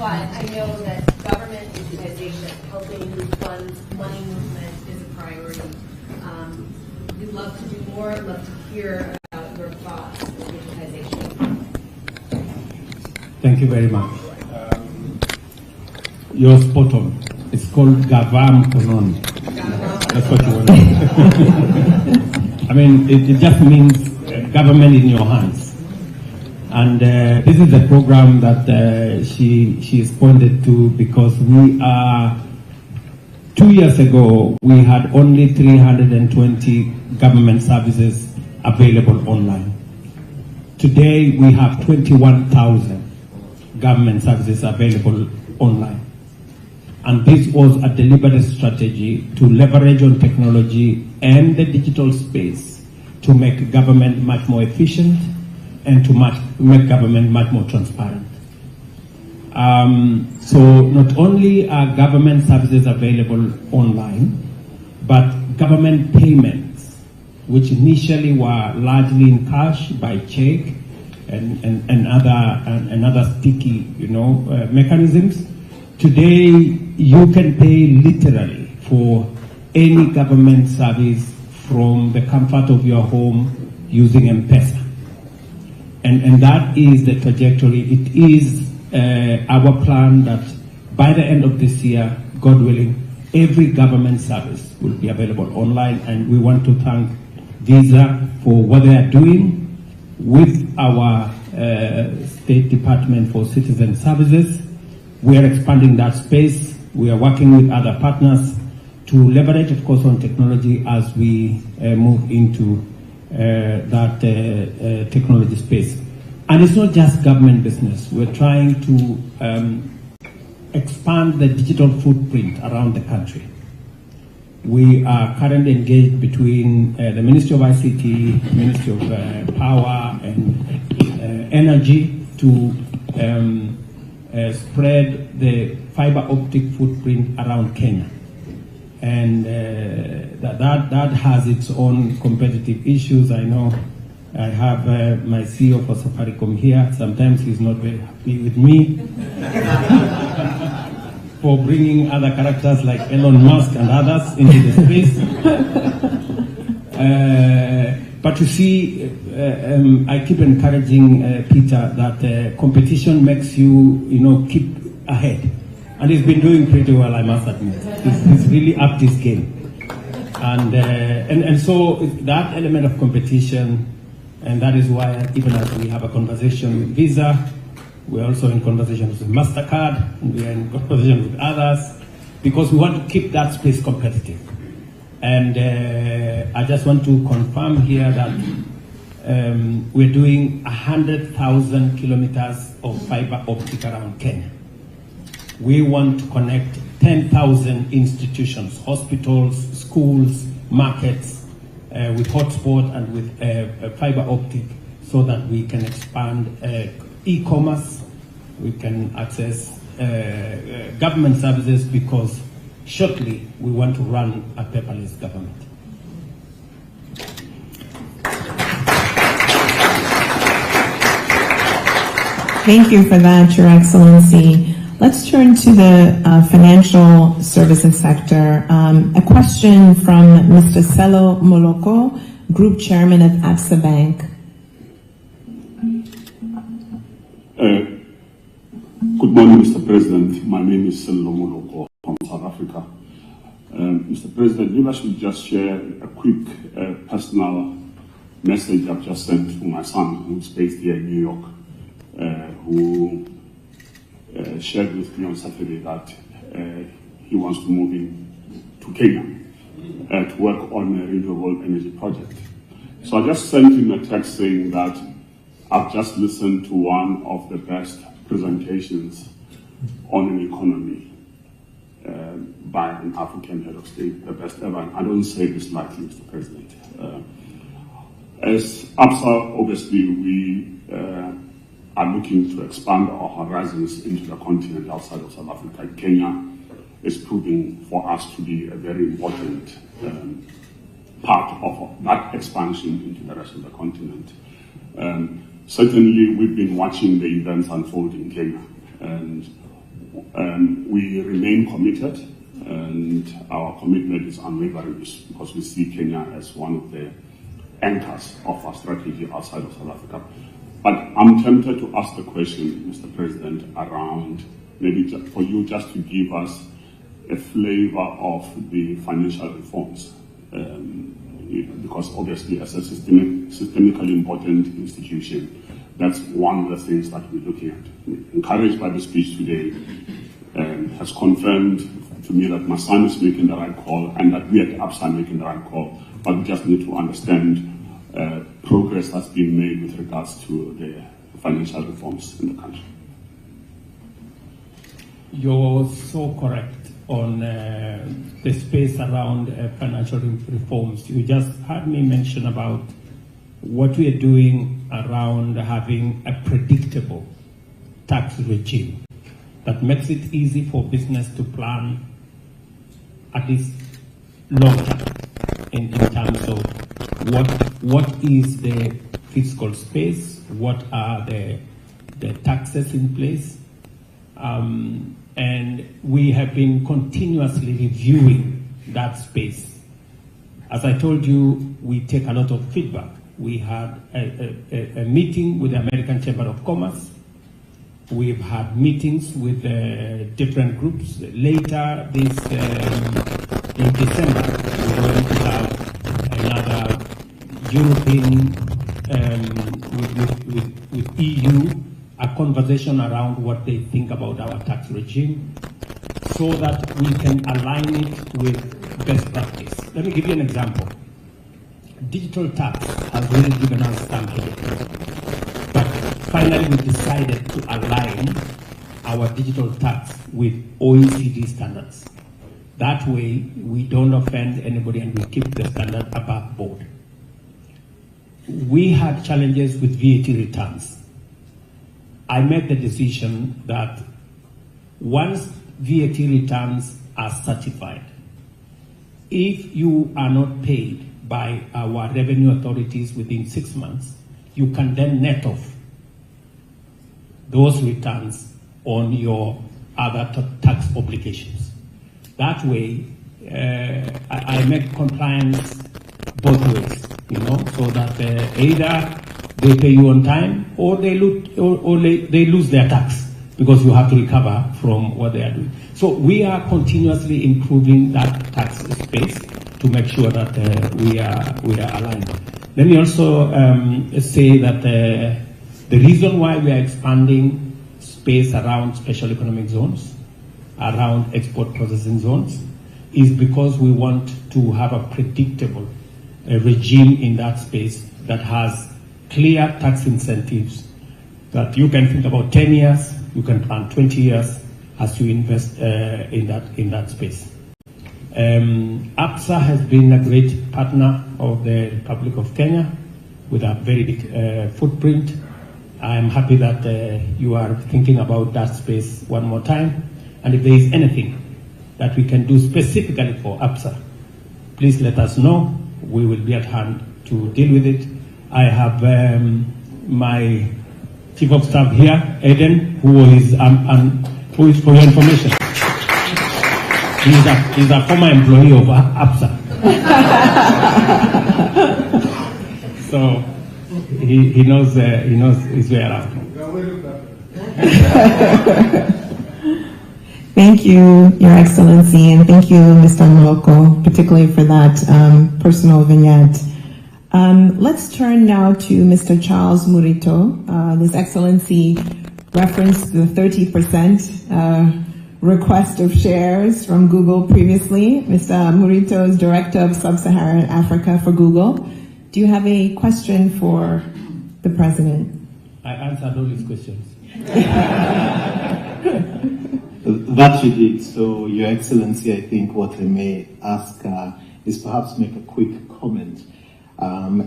But I know that government digitization, helping move funds, money movement is a priority. We'd love to do more. I'd love to hear about your thoughts on digitization. Thank you very much. You're spot on. It's called Gavam Konon. That's what you want to I mean, it just means government in your hands. And this is a program that she is pointed to because we are, 2 years ago, we had only 320 government services available online. Today, we have 21,000 government services available online. And this was a deliberate strategy to leverage on technology and the digital space to make government much more efficient and to make government much more transparent. So not only are government services available online, but government payments, which initially were largely in cash by check and other sticky, mechanisms. Today, you can pay literally for any government service from the comfort of your home using M-Pesa. And that is the trajectory. It is our plan that by the end of this year, God willing, every government service will be available online. And we want to thank Visa for what they are doing with our State Department for Citizen Services. We are expanding that space. We are working with other partners to leverage, of course, on technology as we move into that technology space. And it's not just government business. We're trying to expand the digital footprint around the country. We are currently engaged between the Ministry of ICT, Ministry of Power and Energy to spread the fiber optic footprint around Kenya. And that has its own competitive issues. I know I have my CEO for Safaricom here. Sometimes he's not very happy with me for bringing other characters like Elon Musk and others into the space. But you see, I keep encouraging Peter that competition makes you, keep ahead. And he's been doing pretty well, I must admit. He's really upped his game. And so that element of competition, and that is why even as we have a conversation with Visa, we're also in conversations with MasterCard, and we are in conversation with others, because we want to keep that space competitive. And I just want to confirm here that we're doing 100,000 kilometers of fiber optic around Kenya. We want to connect 10,000 institutions, hospitals, schools, markets, with hotspot and with fiber optic, so that we can expand e-commerce, we can access government services, because shortly we want to run a paperless government. Thank you for that, Your Excellency. Let's turn to the financial services sector. A question from Mr. Sello Moloko, Group Chairman of AXA Bank. Good morning, Mr. President. My name is Sello Moloko from South Africa. Mr. President, maybe I should just share a quick personal message I've just sent to my son, who's based here in New York, who shared with me on Saturday that he wants to move in to Kenya to work on a renewable energy project. So I just sent him a text saying that I've just listened to one of the best presentations on an economy by an African head of state, the best ever. And I don't say this lightly, Mr. President. As ABSA, obviously, we are looking to expand our horizons into the continent outside of South Africa. Kenya is proving for us to be a very important part of that expansion into the rest of the continent. Certainly, we've been watching the events unfold in Kenya, and We remain committed, and our commitment is unwavering because we see Kenya as one of the anchors of our strategy outside of South Africa. But I'm tempted to ask the question, Mr. President, around maybe just for you just to give us a flavor of the financial reforms, because obviously as a systemically important institution, that's one of the things that we're looking at. Encouraged by the speech today, has confirmed to me that my son is making the right call and that we at APSA are making the right call, but we just need to understand progress that's being made with regards to the financial reforms in the country. You're so correct on the space around financial reforms. You just heard me mention about what we are doing around having a predictable tax regime that makes it easy for business to plan at least long term in terms of what is the fiscal space, what are the taxes in place, and we have been continuously reviewing that space. As I told you, we take a lot of feedback. We had a meeting with the American Chamber of Commerce. We've had meetings with different groups. Later this in December, we're going to have another European with EU, a conversation around what they think about our tax regime, so that we can align it with best practice. Let me give you an example. Digital tax has really given us some headache. But finally we decided to align our digital tax with OECD standards. That way we don't offend anybody and we keep the standard above board. We had challenges with VAT returns. I made the decision that once VAT returns are certified, if you are not paid by our revenue authorities within 6 months, you can then net off those returns on your other tax obligations. That way, I make compliance both ways, so that either they pay you on time or they lose their tax because you have to recover from what they are doing. So we are continuously improving that tax space to make sure that we are aligned. Let me also say that the reason why we are expanding space around special economic zones, around export processing zones, is because we want to have a predictable regime in that space that has clear tax incentives that you can think about 10 years, you can plan 20 years as you invest in that space. APSA has been a great partner of the Republic of Kenya with a very big footprint. I am happy that you are thinking about that space one more time. And if there is anything that we can do specifically for APSA, please let us know. We will be at hand to deal with it. I have my Chief of Staff here, Eden, who is for your information. He's a former employee of APSA. So he knows his way around. Thank you, Your Excellency, and thank you, Mr. Moloko, particularly for that personal vignette. Let's turn now to Mr. Charles Murito. His Excellency referenced the 30% request of shares from Google previously. Mr. Murito is Director of Sub-Saharan Africa for Google. Do you have a question for the President? I answered all his questions. That you did. So, Your Excellency, I think what I may ask is perhaps make a quick comment,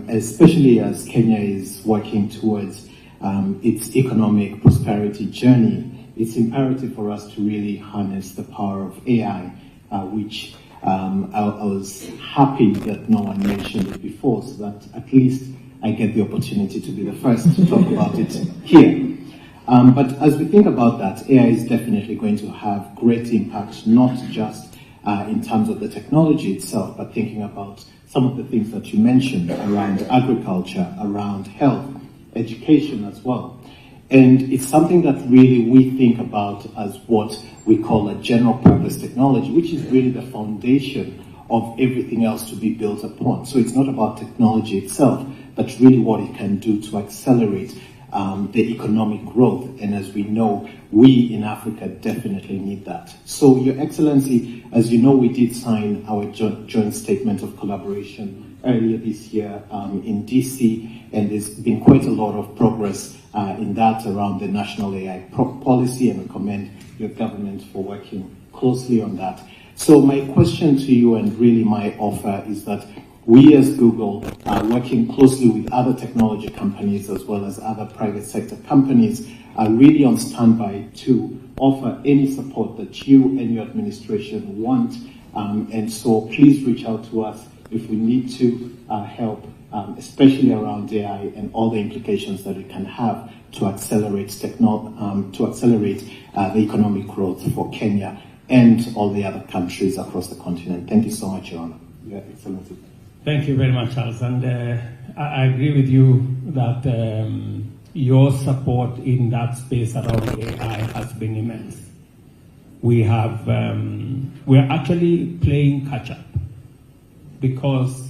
especially as Kenya is working towards its economic prosperity journey. It's imperative for us to really harness the power of AI, which I was happy that no one mentioned it before, so that at least I get the opportunity to be the first to talk about it here. But as we think about that, AI is definitely going to have great impact, not just in terms of the technology itself, but thinking about some of the things that you mentioned around agriculture, around health, education as well. And it's something that really we think about as what we call a general purpose technology, which is really the foundation of everything else to be built upon. So it's not about technology itself, but really what it can do to accelerate the economic growth. And as we know, we in Africa definitely need that. So Your Excellency, as you know, we did sign our joint statement of collaboration earlier this year in DC, and there's been quite a lot of progress in that around the national AI policy, and I commend your government for working closely on that. So my question to you, and really my offer, is that we as Google are working closely with other technology companies as well as other private sector companies are really on standby to offer any support that you and your administration want. And so please reach out to us if we need to help, especially around AI and all the implications that it can have to accelerate the economic growth for Kenya and all the other countries across the continent. Thank you so much, Your Honor. Your Excellency. Thank you very much, Charles. And I agree with you that your support in that space around AI has been immense. We're actually playing catch up, because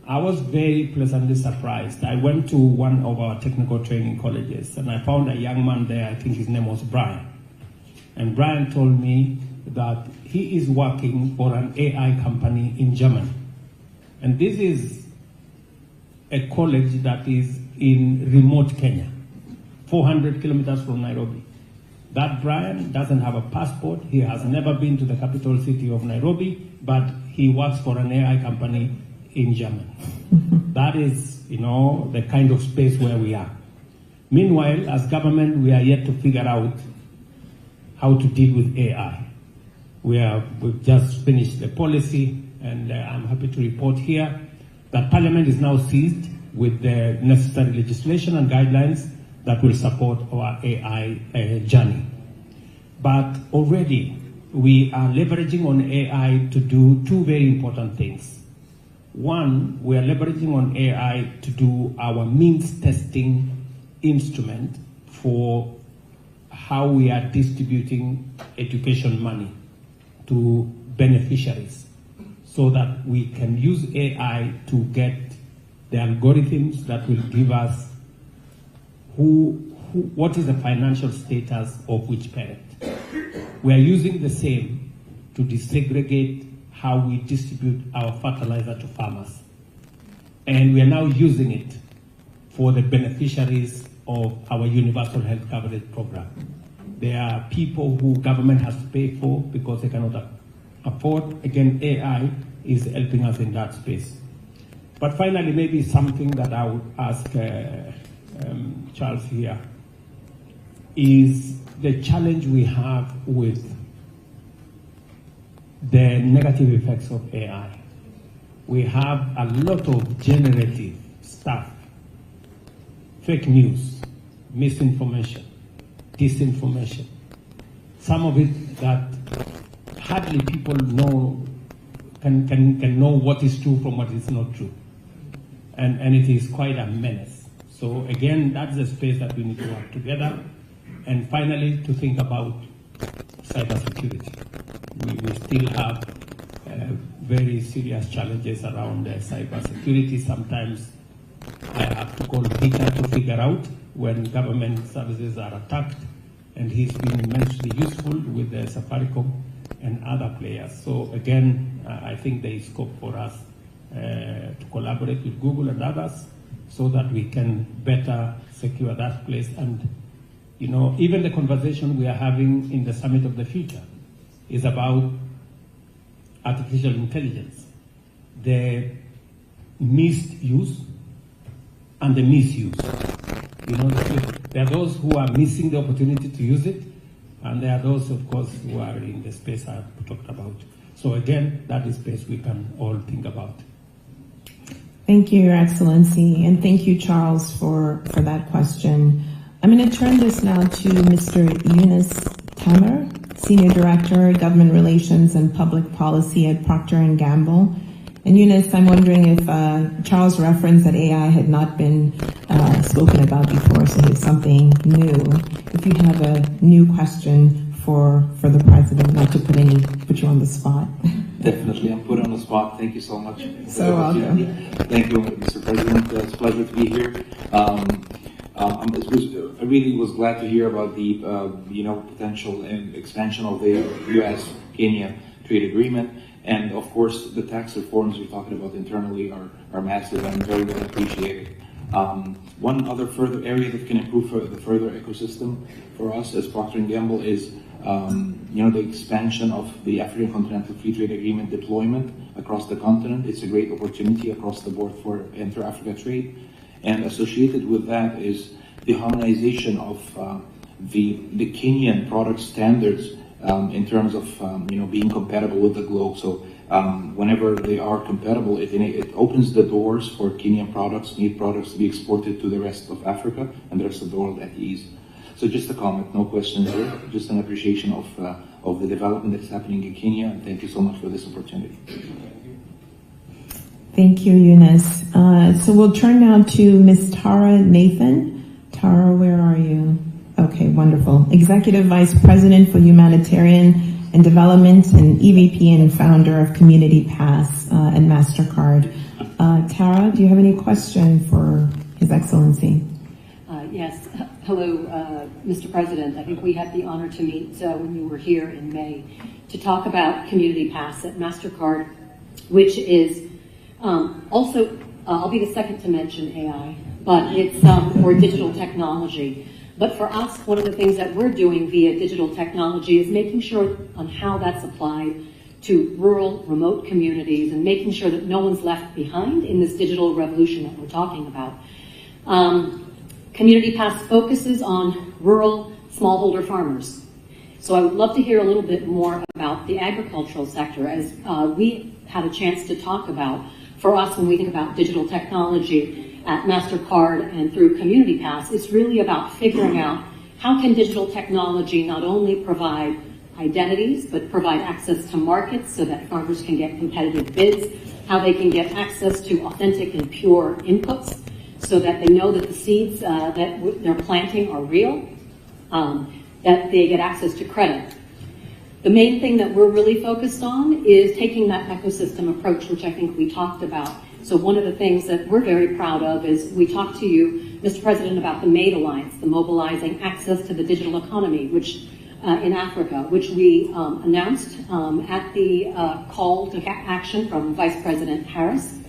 I was very pleasantly surprised. I went to one of our technical training colleges and I found a young man there, I think his name was Brian. And Brian told me that he is working for an AI company in Germany. And this is a college that is in remote Kenya, 400 kilometers from Nairobi. That Brian doesn't have a passport. He has never been to the capital city of Nairobi, but he works for an AI company in Germany. That is, the kind of space where we are. Meanwhile, as government, we are yet to figure out how to deal with AI. We've just finished the policy, and I'm happy to report here that Parliament is now seized with the necessary legislation and guidelines that will support our AI journey. But already we are leveraging on AI to do two very important things. One, we are leveraging on AI to do our means testing instrument for how we are distributing education money to beneficiaries, so that we can use AI to get the algorithms that will give us what is the financial status of which parent. We are using the same to desegregate how we distribute our fertilizer to farmers. And we are now using it for the beneficiaries of our universal health coverage program. There are people who government has to pay for because they cannot afford. Again, AI is helping us in that space. But finally, maybe something that I would ask Charles here is the challenge we have with the negative effects of AI. We have a lot of generative stuff, fake news, misinformation, disinformation. Some of it that hardly people know can know what is true from what is not true. And it is quite a menace. So again, that's the space that we need to work together. And finally, to think about cybersecurity. We still have very serious challenges around cybersecurity. Sometimes I have to call Peter to figure out when government services are attacked, and he's been immensely useful with the Safaricom and other players. So again, I think there is scope for us to collaborate with Google and others so that we can better secure that place. And even the conversation we are having in the Summit of the Future is about artificial intelligence, the misuse and the misuse. There are those who are missing the opportunity to use it, and there are those, of course, who are in the space I talked about. So again, that is space we can all think about. Thank you, Your Excellency, and thank you, Charles, for that question. I'm going to turn this now to Mr. Unice Tammer, Senior Director, Government Relations and Public Policy at Procter & Gamble. And Unice, I'm wondering if Charles referenced that AI had not been spoken about before, so it's something new. If you have a new question for the President, not to put you on the spot. Definitely, I'm put on the spot. Thank you so much. So welcome. Thank you, Mr. President. It's a pleasure to be here. I really was glad to hear about the potential and expansion of the U.S.-Kenya trade agreement, and of course the tax reforms we're talking about internally are massive and very well appreciated. One other further area that can improve the further ecosystem for us as Procter & Gamble is the expansion of the African Continental Free Trade Agreement deployment across the continent. It's a great opportunity across the board for inter-Africa trade. And associated with that is the harmonization of the Kenyan product standards in terms of being compatible with the globe. So whenever they are compatible, it opens the doors for Kenyan products, meat products, to be exported to the rest of Africa and the rest of the world at ease. So just a comment, no questions here, just an appreciation of the development that is happening in Kenya, and thank you so much for this opportunity. Thank you, Unice. So we'll turn now to Ms. Tara Nathan. Tara, where are you? Okay, wonderful. Executive Vice President for Humanitarian and Development and EVP and founder of Community Pass and MasterCard. Tara, do you have any question for His Excellency? Yes. Hello, Mr. President. I think we had the honor to meet when you were here in May to talk about Community Pass at MasterCard, which is also, I'll be the second to mention AI, but it's for digital technology. But for us, one of the things that we're doing via digital technology is making sure on how that's applied to rural, remote communities and making sure that no one's left behind in this digital revolution that we're talking about. Community Pass focuses on rural smallholder farmers. So I would love to hear a little bit more about the agricultural sector, as we had a chance to talk about. For us, when we think about digital technology at MasterCard and through Community Pass, it's really about figuring out how can digital technology not only provide identities, but provide access to markets so that farmers can get competitive bids, how they can get access to authentic and pure inputs, so that they know that the seeds that they're planting are real, that they get access to credit. The main thing that we're really focused on is taking that ecosystem approach, which I think we talked about. So one of the things that we're very proud of is we talked to you, Mr. President, about the MADE Alliance, the Mobilizing Access to the Digital Economy, which in Africa, which we announced at the call to action from Vice President Harris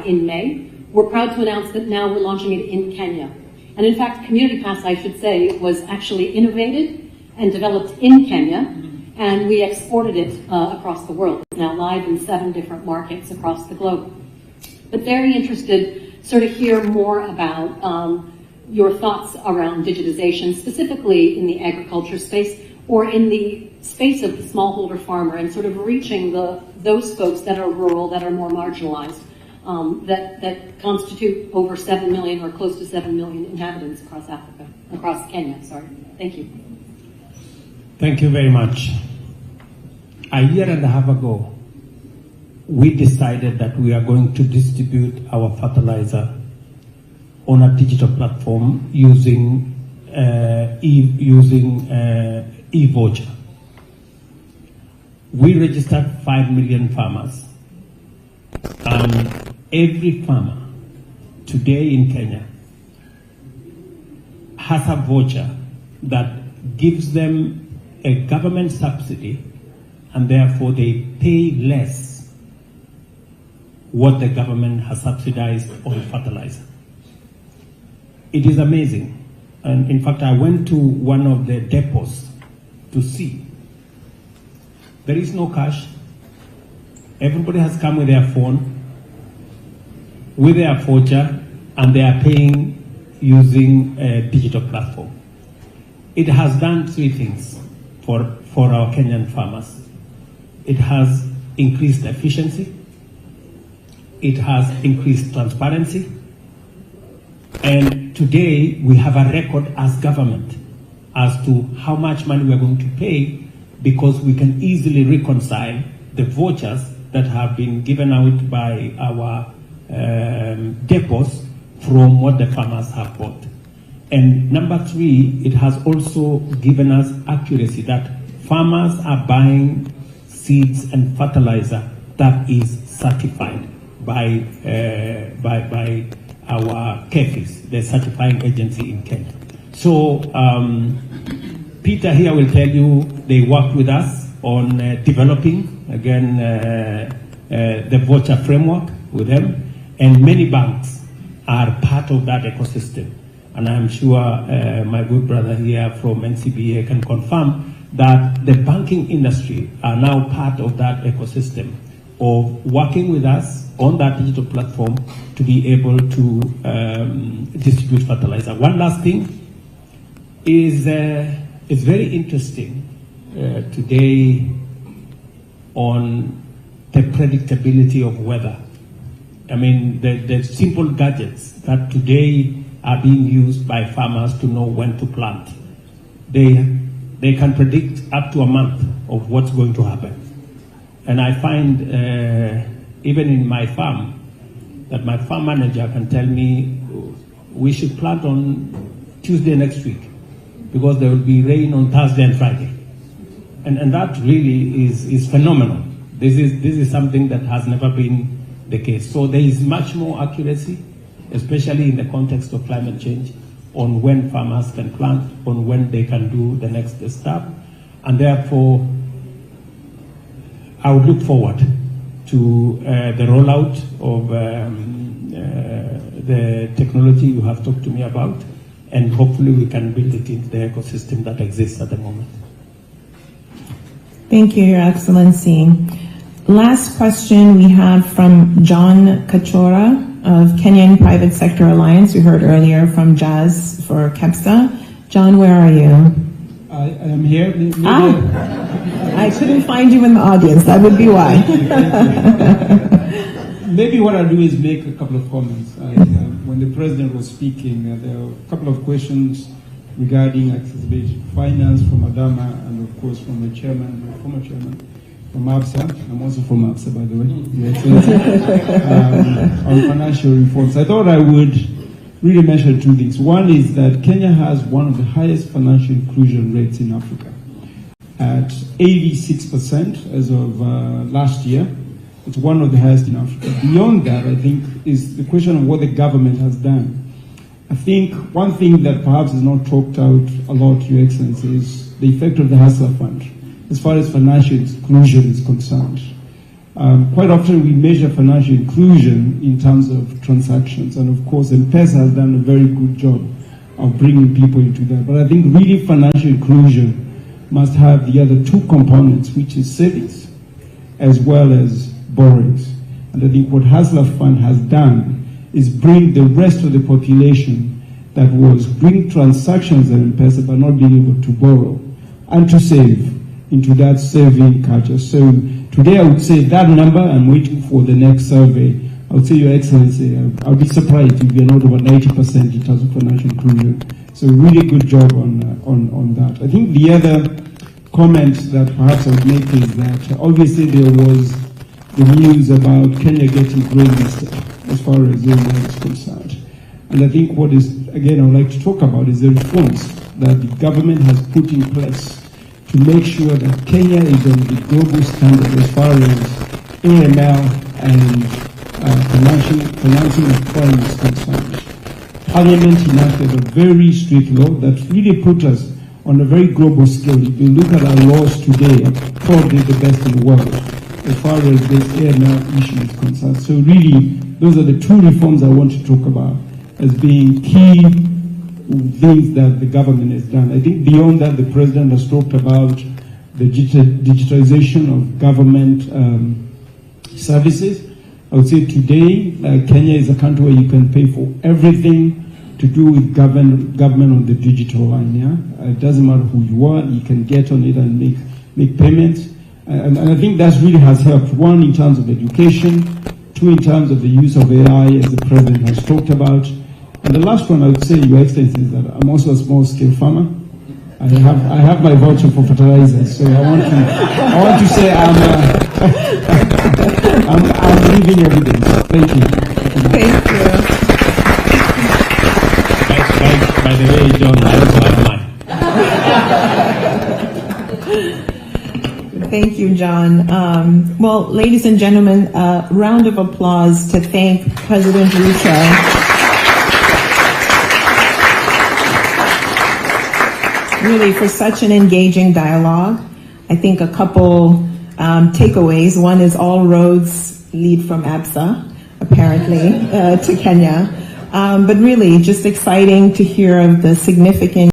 in May. We're proud to announce that now we're launching it in Kenya. And in fact, Community Pass, I should say, was actually innovated and developed in Kenya, and we exported it across the world. It's now live in 7 different markets across the globe. But very interested sort of hear more about your thoughts around digitization, specifically in the agriculture space or in the space of the smallholder farmer, and sort of reaching those folks that are rural, that are more marginalized. That constitute over 7 million or close to 7 million inhabitants across Kenya, sorry. Thank you. Thank you very much. A year and a half ago, we decided that we are going to distribute our fertilizer on a digital platform using e-voucher. We registered 5 million farmers, and every farmer today in Kenya has a voucher that gives them a government subsidy, and therefore they pay less what the government has subsidized on fertilizer. It is amazing. And in fact, I went to one of the depots to see. There is no cash. Everybody has come with their phone, with their voucher, and they are paying using a digital platform. It has done 3 things for our Kenyan farmers. It has increased efficiency, it has increased transparency, and today we have a record as government as to how much money we are going to pay, because we can easily reconcile the vouchers that have been given out by our depots from what the farmers have bought. And number three, it has also given us accuracy that farmers are buying seeds and fertilizer that is certified by our KEFIS, the certifying agency in Kenya. So Peter here will tell you they worked with us on developing, again, the voucher framework with them, and many banks are part of that ecosystem. And I'm sure my good brother here from NCBA can confirm that the banking industry are now part of that ecosystem of working with us on that digital platform to be able to distribute fertilizer. One last thing is it's very interesting today on the predictability of weather. I mean, the simple gadgets that today are being used by farmers to know when to plant. They can predict up to a month of what's going to happen. And I find, even in my farm, that my farm manager can tell me we should plant on Tuesday next week because there will be rain on Thursday and Friday. And that really is phenomenal. This is something that has never been the case. So there is much more accuracy, especially in the context of climate change, on when farmers can plant, on when they can do the next step. And therefore, I would look forward to the rollout of the technology you have talked to me about, and hopefully we can build it into the ecosystem that exists at the moment. Thank you, Your Excellency. Last question we have from John Kachora of Kenyan Private Sector Alliance. We heard earlier from Jazz for KEPSA. John, where are you? I am here. I couldn't find you in the audience. That would be why. Maybe what I'll do is make a couple of comments. When the president was speaking, there were a couple of questions regarding accessibility to finance from Adama and, of course, from the chairman, my former chairman, from ABSA. I'm also from ABSA, by the way, on financial reforms. I thought I would really mention two things. One is that Kenya has one of the highest financial inclusion rates in Africa at 86% as of last year. It's one of the highest in Africa. Beyond that, I think, is the question of what the government has done. I think one thing that perhaps is not talked out a lot, Your Excellency, is the effect of the Hustler Fund as far as financial inclusion is concerned. Quite often we measure financial inclusion in terms of transactions, and of course M-Pesa has done a very good job of bringing people into that. But I think really financial inclusion must have the other two components, which is savings as well as borrowings. And I think what Hustler Fund has done is bring the rest of the population that was doing transactions at M-Pesa but not being able to borrow and to save into that saving culture. So today I would say that number, I'm waiting for the next survey. I would say, Your Excellency, I'll be surprised if we are not over 90% in terms of financial inclusion. So really good job on that. I think the other comment that perhaps I would make is that obviously there was the news about Kenya getting grey listed as far as Zambia is concerned. And I think what is, again, I would like to talk about is the reforms that the government has put in place to make sure that Kenya is on the global standard as far as AML and financing of crime is concerned. Parliament enacted a very strict law that really put us on a very global scale. If you look at our laws today, probably the best in the world as far as this AML issue is concerned. So really, those are the two reforms I want to talk about as being key things that the government has done. I think beyond that, the president has talked about the digitalization of government services. I would say today, Kenya is a country where you can pay for everything to do with government on the digital line. Yeah? It doesn't matter who you are, you can get on it and make payments. And I think that really has helped, one, in terms of education, two, in terms of the use of AI, as the president has talked about, And the last one I would say, Your Excellency, is that I'm also a small-scale farmer. I have my voucher for fertilizers, so I want to say I'm living evidence. Thank you. Thank you. By the way, John, I also have mine. Thank you, John. Well, ladies and gentlemen, a round of applause to thank President Ruto. Really, for such an engaging dialogue. I think a couple takeaways. One is all roads lead from ABSA, apparently, to Kenya. But really, just exciting to hear of the significant